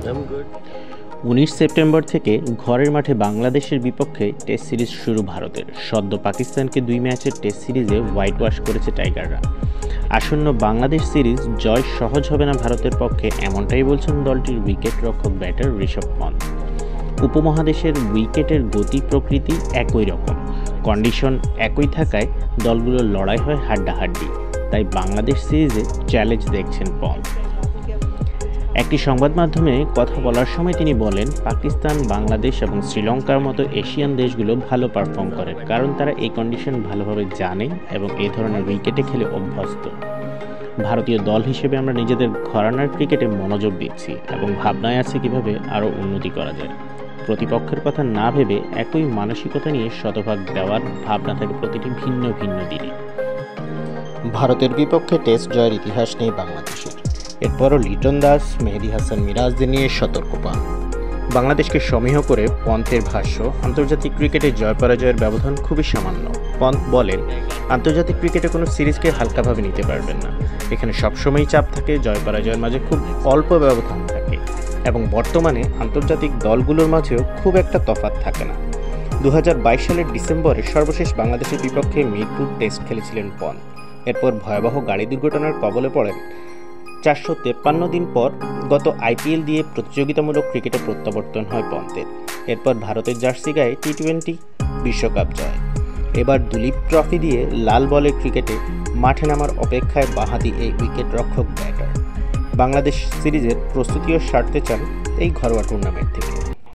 19 September থেকে ঘরের মাঠে বাংলাদেশের বিপক্ষে টেস্ট সিরিজ শুরু ভারতের। সদ্য পাকিস্তানকে 2 ম্যাচের টেস্ট সিরিজে হোয়াইট ওয়াশ করেছে টাইগাররা। আসন্ন বাংলাদেশ সিরিজ জয় সহজ হবে না ভারতের পক্ষে, এমনটাই বলছেন দলটির উইকেট রক্ষক ব্যাটার ঋষভ পন্থ। উপমহাদেশের উইকেটের গতি প্রকৃতি একই রকম, কন্ডিশন একই থাকায় দলগুলোর লড়াই হয় হাড্ডাহাড্ডি, তাই বাংলাদেশ সিরিজে চ্যালেঞ্জ দেখছেন পন্থ। একটি সংবাদ মাধ্যমে কথা বলার সময় তিনি বলেন, পাকিস্তান, বাংলাদেশ এবং শ্রীলঙ্কার মতো এশিয়ান দেশগুলো ভালো পারফর্ম করে, কারণ তারা এই কন্ডিশন ভালোভাবে জানে এবং এই ধরনের উইকেটে খেলে অভ্যস্ত। ভারতীয় দল হিসেবে আমরা নিজেদের ঘরানার ক্রিকেটে মনোযোগ দিচ্ছি এবং ভাবনায় আছে কিভাবে আরও উন্নতি করা যায়। প্রতিপক্ষের কথা না ভেবে একই মানসিকতা নিয়ে শতভাগ দেওয়ার ভাবনা থাকে প্রতিটি ভিন্ন ভিন্ন দিনে। ভারতের বিপক্ষে টেস্ট জয়ের ইতিহাস নেই বাংলাদেশের। এরপরও লিটন দাস, মেহেদী হাসান মিরাজদের নিয়ে সতর্ক পান। বাংলাদেশকে সমীহ করে পন্থের ভাষ্য, আন্তর্জাতিক ক্রিকেটে জয় পরাজয়ের ব্যবধান খুবই সামান্য। পন্থ বলেন, আন্তর্জাতিক ক্রিকেটে কোনো সিরিজকে হালকাভাবে নিতে পারবেন না। এখানে সবসময়ই চাপ থাকে, জয় পরাজয়ের মাঝে খুব অল্প ব্যবধান থাকে এবং বর্তমানে আন্তর্জাতিক দলগুলোর মাঝেও খুব একটা তফাৎ থাকে না। 2022 সালের ডিসেম্বরে সর্বশেষ বাংলাদেশের বিপক্ষে মিরপুর টেস্ট খেলেছিলেন পন্থ। এরপর ভয়াবহ গাড়ি দুর্ঘটনার কবলে পড়েন। 453 দিন পর গত আইপিএল দিয়ে প্রতিযোগিতামূলক ক্রিকেটে প্রত্যাবর্তন হয় পন্থের। এরপর ভারতের জার্সি গায়ে টি20 বিশ্বকাপ জয়। এবার দুলীপ ট্রফি দিয়ে লাল বলের ক্রিকেটে মাঠে নামার অপেক্ষায় বাঁহাতি এই উইকেট রক্ষক ব্যাটার। বাংলাদেশ সিরিজের প্রস্তুতিও সারতে চান এই ঘরোয়া টুর্নামেন্ট থেকে।